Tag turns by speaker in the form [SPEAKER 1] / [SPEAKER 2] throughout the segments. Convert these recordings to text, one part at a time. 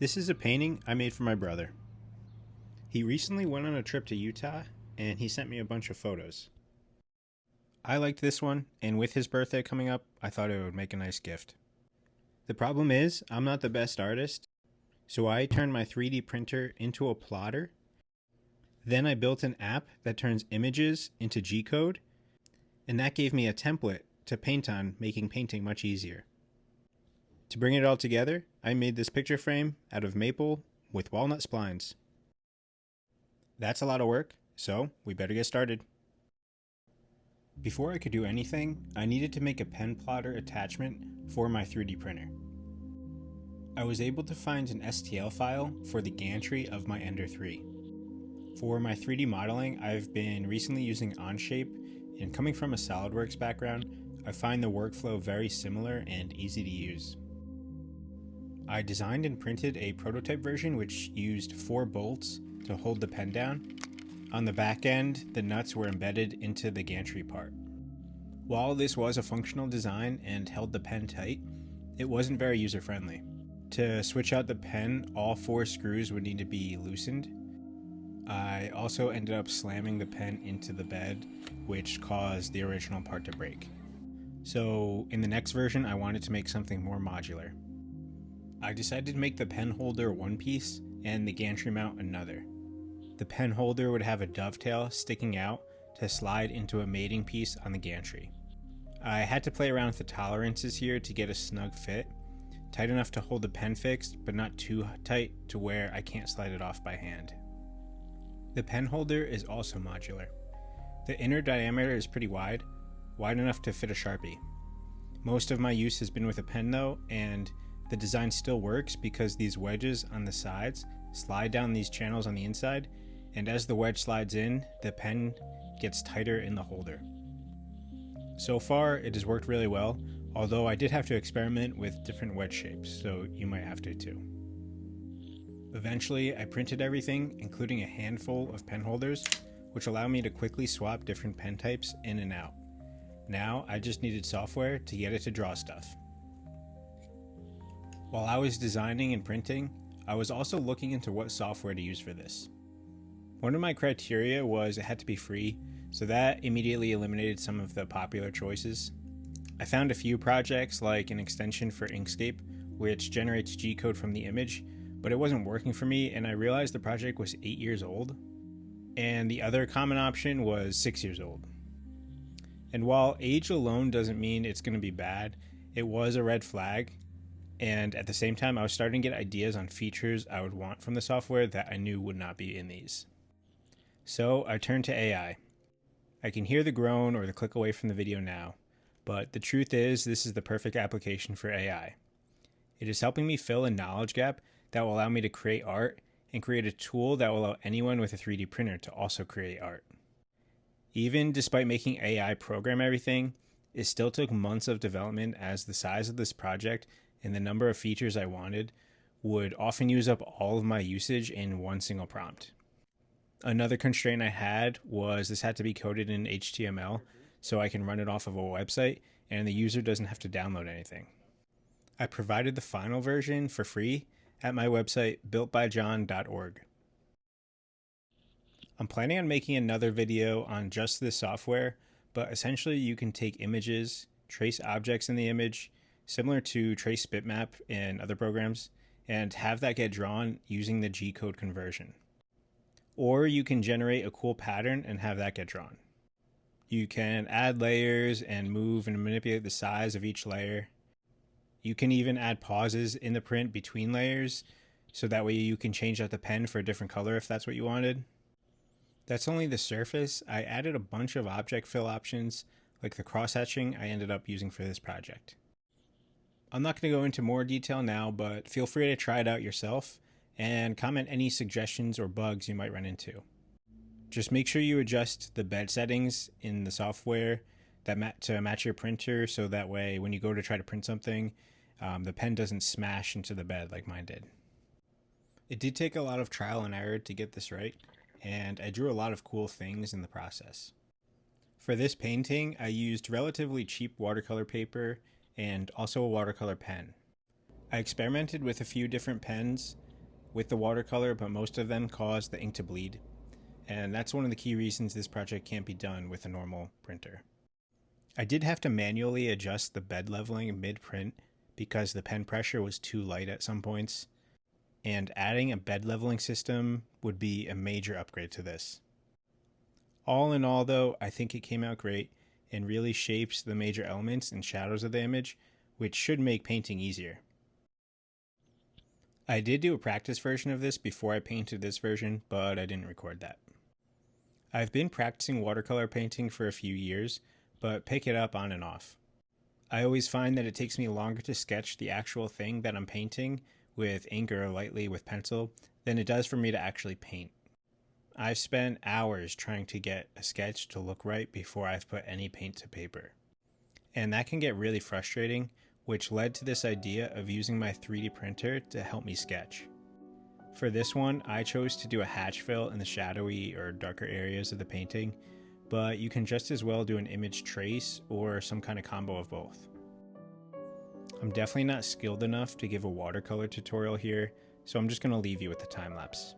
[SPEAKER 1] This is a painting I made for my brother. He recently went on a trip to Utah and he sent me a bunch of photos. I liked this one, and with his birthday coming up, I thought it would make a nice gift. The problem is, I'm not the best artist, so I turned my 3D printer into a plotter. Then I built an app that turns images into G-code, and that gave me a template to paint on, making painting much easier. To bring it all together, I made this picture frame out of maple with walnut splines. That's a lot of work, so we better get started. Before I could do anything, I needed to make a pen plotter attachment for my 3D printer. I was able to find an STL file for the gantry of my Ender 3. For my 3D modeling, I've been recently using Onshape, and coming from a SolidWorks background, I find the workflow very similar and easy to use. I designed and printed a prototype version which used 4 bolts to hold the pen down. On the back end, the nuts were embedded into the gantry part. While this was a functional design and held the pen tight, it wasn't very user-friendly. To switch out the pen, all 4 screws would need to be loosened. I also ended up slamming the pen into the bed, which caused the original part to break. So in the next version, I wanted to make something more modular. I decided to make the pen holder one piece and the gantry mount another. The pen holder would have a dovetail sticking out to slide into a mating piece on the gantry. I had to play around with the tolerances here to get a snug fit, tight enough to hold the pen fixed, but not too tight to where I can't slide it off by hand. The pen holder is also modular. The inner diameter is pretty wide enough to fit a Sharpie. Most of my use has been with a pen though, and the design still works because these wedges on the sides slide down these channels on the inside, and as the wedge slides in, the pen gets tighter in the holder. So far, it has worked really well, although I did have to experiment with different wedge shapes, so you might have to too. Eventually, I printed everything, including a handful of pen holders, which allow me to quickly swap different pen types in and out. Now, I just needed software to get it to draw stuff. While I was designing and printing, I was also looking into what software to use for this. One of my criteria was it had to be free, so that immediately eliminated some of the popular choices. I found a few projects like an extension for Inkscape, which generates G-code from the image, but it wasn't working for me, and I realized the project was 8 years old. And the other common option was 6 years old. And while age alone doesn't mean it's going to be bad, it was a red flag. And at the same time, I was starting to get ideas on features I would want from the software that I knew would not be in these. So I turned to AI. I can hear the groan or the click away from the video now, but the truth is this is the perfect application for AI. It is helping me fill a knowledge gap that will allow me to create art and create a tool that will allow anyone with a 3D printer to also create art. Even despite making AI program everything, it still took months of development as the size of this project and the number of features I wanted would often use up all of my usage in one single prompt. Another constraint I had was this had to be coded in HTML so I can run it off of a website and the user doesn't have to download anything. I provided the final version for free at my website builtbyjohn.org. I'm planning on making another video on just this software, but essentially you can take images, trace objects in the image, similar to Trace Bitmap in other programs, and have that get drawn using the G-code conversion. Or you can generate a cool pattern and have that get drawn. You can add layers and move and manipulate the size of each layer. You can even add pauses in the print between layers, so that way you can change out the pen for a different color if that's what you wanted. That's only the surface. I added a bunch of object fill options, like the cross-hatching I ended up using for this project. I'm not going to go into more detail now, but feel free to try it out yourself and comment any suggestions or bugs you might run into. Just make sure you adjust the bed settings in the software to match your printer, so that way when you go to try to print something, the pen doesn't smash into the bed like mine did. It did take a lot of trial and error to get this right, and I drew a lot of cool things in the process. For this painting, I used relatively cheap watercolor paper and also a watercolor pen. I experimented with a few different pens, with the watercolor, but most of them cause the ink to bleed. And that's one of the key reasons this project can't be done with a normal printer. I did have to manually adjust the bed leveling mid-print because the pen pressure was too light at some points, and adding a bed leveling system would be a major upgrade to this. All in all though, I think it came out great and really shapes the major elements and shadows of the image, which should make painting easier. I did do a practice version of this before I painted this version, but I didn't record that. I've been practicing watercolor painting for a few years, but pick it up on and off. I always find that it takes me longer to sketch the actual thing that I'm painting with ink or lightly with pencil than it does for me to actually paint. I've spent hours trying to get a sketch to look right before I've put any paint to paper. And that can get really frustrating, which led to this idea of using my 3D printer to help me sketch. For this one, I chose to do a hatch fill in the shadowy or darker areas of the painting, but you can just as well do an image trace or some kind of combo of both. I'm definitely not skilled enough to give a watercolor tutorial here, so I'm just going to leave you with the time lapse.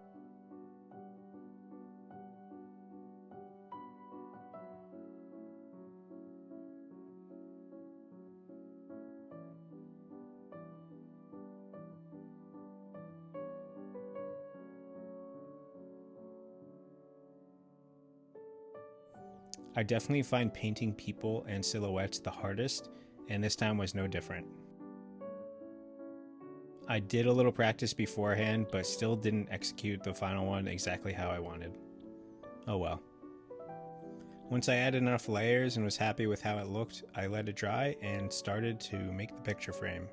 [SPEAKER 1] I definitely find painting people and silhouettes the hardest, and this time was no different. I did a little practice beforehand, but still didn't execute the final one exactly how I wanted. Oh well. Once I added enough layers and was happy with how it looked, I let it dry and started to make the picture frame.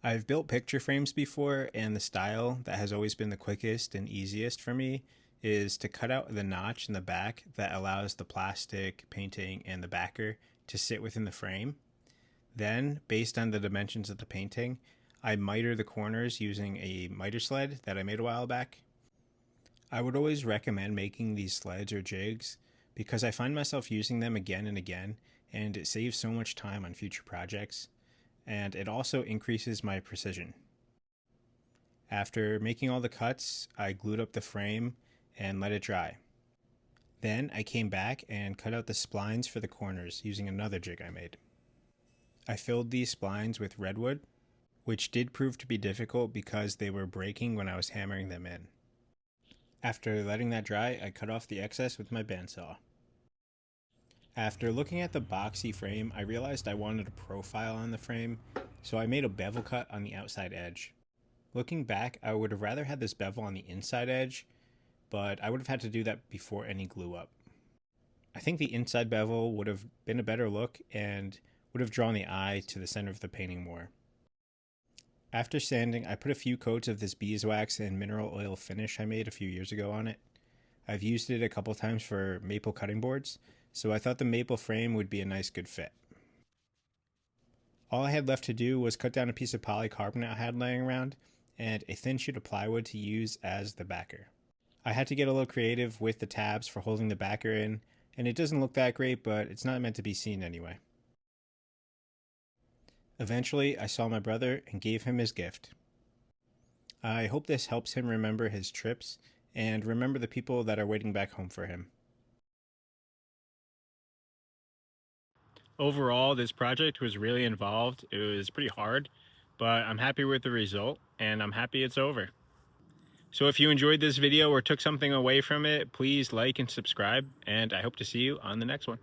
[SPEAKER 1] I've built picture frames before, and the style that has always been the quickest and easiest for me is to cut out the notch in the back that allows the plastic, painting, and the backer to sit within the frame. Then, based on the dimensions of the painting, I miter the corners using a miter sled that I made a while back. I would always recommend making these sleds or jigs because I find myself using them again and again, and it saves so much time on future projects, and it also increases my precision. After making all the cuts, I glued up the frame and let it dry. Then I came back and cut out the splines for the corners using another jig I made. I filled these splines with redwood, which did prove to be difficult because they were breaking when I was hammering them in. After letting that dry, I cut off the excess with my bandsaw. After looking at the boxy frame, I realized I wanted a profile on the frame, so I made a bevel cut on the outside edge. Looking back, I would have rather had this bevel on the inside edge, but I would have had to do that before any glue up. I think the inside bevel would have been a better look and would have drawn the eye to the center of the painting more. After sanding, I put a few coats of this beeswax and mineral oil finish I made a few years ago on it. I've used it a couple times for maple cutting boards, so I thought the maple frame would be a nice good fit. All I had left to do was cut down a piece of polycarbonate I had laying around and a thin sheet of plywood to use as the backer. I had to get a little creative with the tabs for holding the backer in, and it doesn't look that great, but it's not meant to be seen anyway. Eventually, I saw my brother and gave him his gift. I hope this helps him remember his trips and remember the people that are waiting back home for him. Overall, this project was really involved. It was pretty hard, but I'm happy with the result, and I'm happy it's over. So if you enjoyed this video or took something away from it, please like and subscribe, and I hope to see you on the next one.